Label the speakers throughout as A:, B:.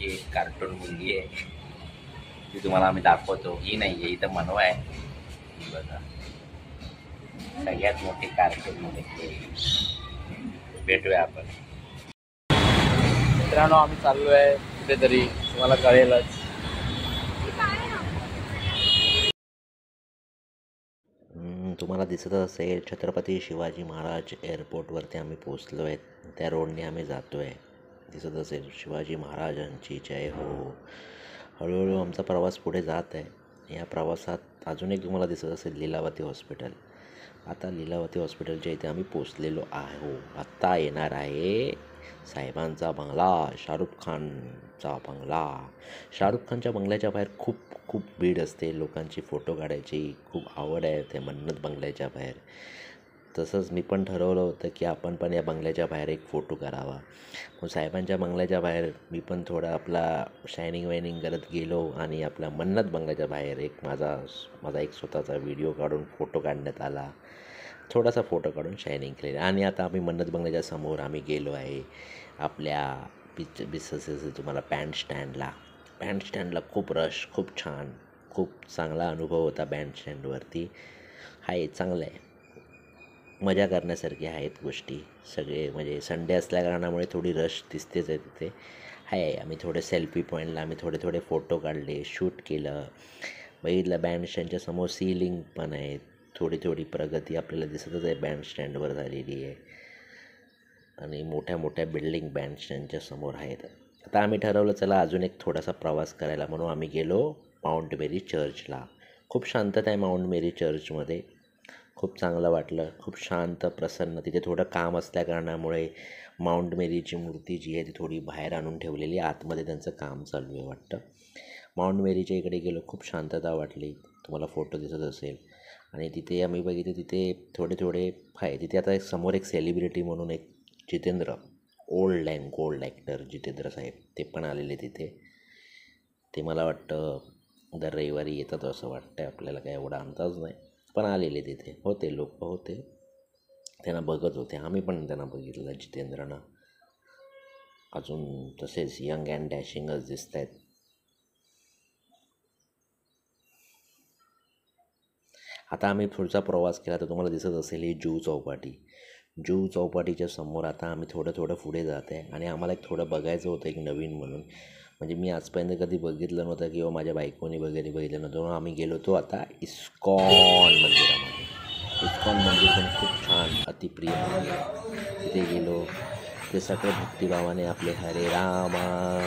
A: अशी एक कार्टून मुलगी आहे, ती तुम्हाला आम्ही दाखवतो. ही नाही आहे, इथं मनवा आहे. ही बघा, सगळ्यात मोठी कार्टून मुलगी. भेटूया आपण.
B: मित्रांनो, आम्ही चाललो आहे कुठेतरी, तुम्हाला कळेलच.
A: तुम्हाला दिसत असेल छत्रपती शिवाजी महाराज एअरपोर्टवरती आम्ही पोचलो आहे. त्या रोडने आम्ही जातो आहे. दिसत असेल शिवाजी महाराजांची जय हो. हळूहळू आमचा प्रवास पुढे जात आहे. या प्रवासात अजून एक तुम्हाला दिसत असेल लीलावती हॉस्पिटल. आता लीलावती हॉस्पिटलच्या इथे आम्ही पोचलेलो आहो. आत्ता येणार आहे साहेबांचा बंगला, शाहरुख खानचा बंगला. शाहरुख खानच्या बंगल्याच्या बाहेर खूप खूप भीड असते लोकांची. फोटो काढायची खूप आवड आहे त्या मन्नत बंगल्याच्या बाहेर. तसंच मी पण ठरवलं होतं की आपण पण या बंगल्याच्या बाहेर एक फोटो करावा. मग साहेबांच्या बंगल्याच्या बाहेर मी पण थोडा आपला शायनिंग वायनिंग करत गेलो आणि आपल्या मन्नत बंगल्याच्या बाहेर माझा एक स्वतःचा व्हिडिओ काढून फोटो काढण्यात आला. थोडासा फोटो काढून शायनिंग केलेला. आणि आता आम्ही मन्नत बंगल्याच्या समोर आम्ही गेलो आहे आपल्या तुम्हाला पॅन्ट स्टँडला खूप रश, खूप छान, खूप चांगला अनुभव होता. पॅन्ट स्टँडवरती आहे, चांगलं आहे, मजा करण्यासारखी आहेत गोष्टी. सगळे म्हणजे संडे असल्या कारणामुळे थोडी रश दिसतेच आहे तिथे. आहे, आम्ही थोडे सेल्फी पॉईंटला आम्ही थोडे थोडे काढले, शूट केलं. बघितलं बँड स्टँडच्या समोर सीलिंग पण आहे. थोडी प्रगती आपल्याला दिसतच आहे बँड स्टँडवर झालेली आहे. आणि मोठ्या मोठ्या बिल्डिंग बँड स्टँडच्या समोर आहेत. आता आम्ही ठरवलं चला अजून एक थोडासा प्रवास करायला, म्हणून आम्ही गेलो माउंट मेरी चर्चला. खूप शांतता आहे माउंट मेरी चर्चमध्ये. खूप चांगलं वाटलं, खूप शांत प्रसन्न. तिथे थोडं काम असल्या कारणामुळे माउंट मेरीची मूर्ती जी आहे ती थोडी बाहेर आणून ठेवलेली, आतमध्ये त्यांचं काम चालू आहे वाटतं. माउंट मेरीच्या इकडे गेलो, खूप शांतता वाटली. तुम्हाला फोटो दिसत असेल. आणि तिथे आम्ही बघितले तिथे थोडे आहे. तिथे आता एक समोर एक सेलिब्रिटी म्हणून एक Jitendra, old and gold actor Jitendra साहेब, ते पण आलेले तिथे. ते मला वाटतं दर रविवारी येतात असं वाटतं, आपल्याला काय एवढा अंदाज नाही, पण आलेले तिथे होते, लोक होते, त्यांना बघत होते. आम्ही पण त्यांना बघितलं जितेंद्रना. अजून तसेच यंग अँड डॅशिंगच दिसत आहेत. आता आम्ही पुढचा प्रवास केला तर तुम्हाला दिसत असेल ही जुहू चौपाटीच्या समोर आता आम्ही थोडं पुढे जात आहे. आणि आम्हाला एक थोडं बघायचं होतं एक नवीन म्हणून. म्हणजे मी आजपर्यंत कधी बघितलं नव्हतं किंवा माझ्या बायकोने वगैरे बघितलं नव्हतं. म्हणून आम्ही गेलो होतो आता इस्कॉन मंदिरामध्ये. इस्कॉन मंदिर पण खूप छान, अतिप्रिय मंदिर. तिथे गेलो. ते सगळे भक्तिभावाने आपले हरे रामा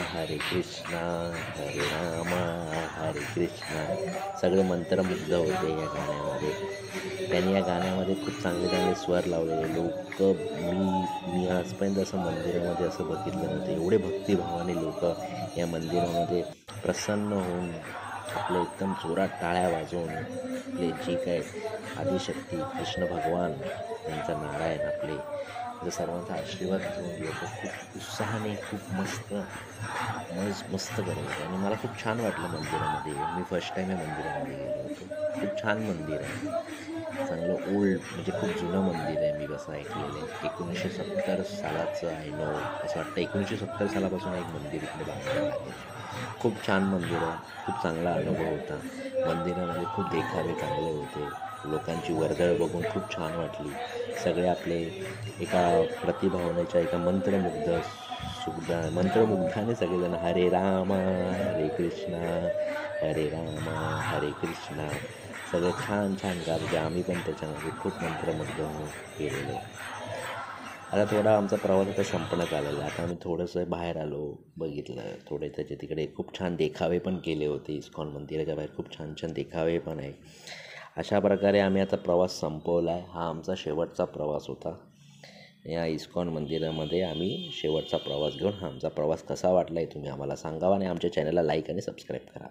A: हरे कृष्णा हरे रामा हरे कृष्णा सगळे मंत्रमुग्ध होते या गाण्यामध्ये. त्यांनी या गाण्यामध्ये खूप चांगले स्वर लावलेले. लोक मी आजपर्यंत असं मंदिरामध्ये असं बघितलं नव्हतं. एवढे भक्तिभावाने लोक या मंदिरामध्ये प्रसन्न होऊन आपले एकदम जोरात टाळ्या वाजवून आपले जी काय आदिशक्ती कृष्ण भगवान यांचा नारायण आपले सर्वांचा आशीर्वाद घेऊन लोक खूप उत्साहाने खूप मस्त करत होते. आणि मला खूप छान वाटलं मंदिरामध्ये. मी फर्स्ट टाईम या मंदिरामध्ये गेलो होतो. खूप छान मंदिर आहे, चांगलं ओल्ड, म्हणजे खूप जुनं मंदिर आहे. मी कसं ऐकलेलं आहे 1970 सालाचं आहे. असं वाटतं 1970 सालापासून एक मंदिर इकडे बांधण्यात आले. खूप छान मंदिर आहे, खूप चांगला अनुभव होता. मंदिरामध्ये खूप देखावे चांगले होते. लोकांची वर्दळ बघून खूप छान वाटली. सगळे आपले एका प्रतिभावनेच्या एका मंत्रमुग्धाने सगळेजण हरे रामा हरे कृष्णा हरे रामा हरे कृष्णा सगळे छान गात. आम्ही पण त्याच्यामध्ये खूप मंत्रमुग्ध होऊन गेलेलो. आता थोडा आमचा प्रवास आता संपण्यात आलेला. आता आम्ही थोडंसं बाहेर आलो, बघितलं थोडे त्याच्या तिकडे खूप छान देखावे पण केले होते. इस्कॉन मंदिराच्या बाहेर खूप छान देखावे पण आहे. अशा प्रकारे आम्ही आता प्रवास संपवला आहे. हा आमचा शेवटचा प्रवास होता या इस्कॉन मंदिरामध्ये. आम्ही शेवटचा प्रवास घेऊन हा आमचा प्रवास कसा वाटला आहे तुम्ही आम्हाला सांगावा. आणि आमच्या चॅनलला लाईक आणि सबस्क्राईब करा.